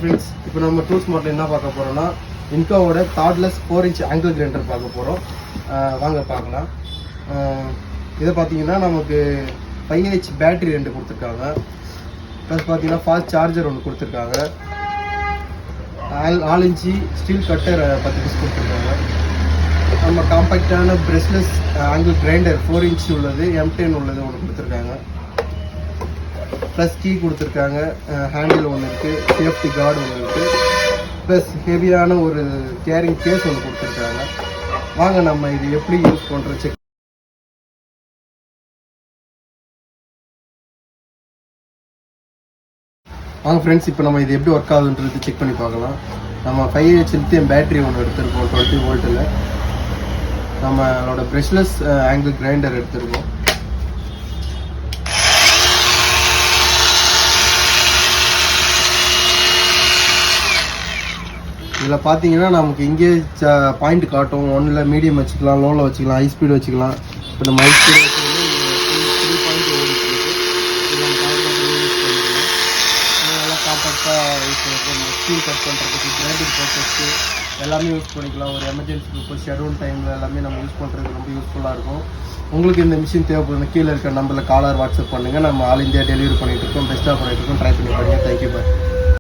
Friends, இப்போ நம்ம tools model என்ன பார்க்க போகிறோம்னா இன்காவோட தாட்லெஸ் 4" ஆங்கிள் கிரைண்டர் பார்க்க போகிறோம். வாங்க பார்க்கலாம். இதை பார்த்தீங்கன்னா நமக்கு 5H பேட்டரி 2 கொடுத்துருக்காங்க. ப்ளஸ் பார்த்தீங்கன்னா ஃபாஸ்ட் சார்ஜர் ஒன்று கொடுத்துருக்காங்க. 4" ஸ்டீல் கட்டர் 10 பீஸ் கொடுத்துருக்காங்க. நம்ம காம்பேக்டான பிரஷ்லெஸ் ஆங்கிள் கிரைண்டர் 4" உள்ளது, M10 உள்ளது ஒன்று கொடுத்துருக்காங்க. ப்ளஸ் கீ கொடுத்துருக்காங்க, ஹேண்டில் ஒன்று இருக்குது, சேஃப்டி கார்டு ஒன்று இருக்குது, ப்ளஸ் ஹெவியான ஒரு கேரிங் கேஸ் ஒன்று கொடுத்துருக்காங்க. வாங்க நம்ம இது எப்படி யூஸ் பண்ணுறோம் செக். வாங்க ஃப்ரெண்ட்ஸ், இப்போ நம்ம இது எப்படி ஒர்க் ஆகுதுன்றது செக் பண்ணி பார்க்கலாம். நம்ம 5H லித்தியம் பேட்டரி ஒன்று எடுத்துருக்கோம் 20 வோல்ட்டில். நம்மளோட பிரஷ்லெஸ் ஆங்கிள் கிரைண்டர் எடுத்துருக்கோம். இதில் பார்த்தீங்கன்னா நமக்கு இங்கே பாயிண்ட் காட்டும். 1ல் மீடியம் வச்சுக்கலாம், லோவில் வச்சுக்கலாம், ஹை ஸ்பீடு வச்சுக்கலாம். இப்போ நம்ம ஹை ஸ்பீடு வச்சுக்கலாம், நல்லா காம்பேக்டாக யூஸ் பண்ணிக்கலாம். ஸ்டீல் கட் பண்ணுறதுக்கு, கிரைண்டிங் பர்பஸ்க்கு எல்லாமே யூஸ் பண்ணிக்கலாம். ஒரு எமர்ஜென்சி பர்பஸ், ஷெட்யூல் டைமில் எல்லாமே நம்ம யூஸ் பண்ணுறதுக்கு ரொம்ப யூஸ்ஃபுல்லாக இருக்கும். உங்களுக்கு இந்த மிஷின் தேவைப்படுது, கீழே இருக்கிற நம்பரில் காலர் வாட்ஸ்அப் பண்ணுங்கள். நம்ம ஆல் இந்தியா டெலிவரி பண்ணிகிட்டு இருக்கோம், பெஸ்ட்டாக பண்ணிகிட்டு இருக்கோம். ட்ரை பண்ணி பாருங்கள். Thank you bye.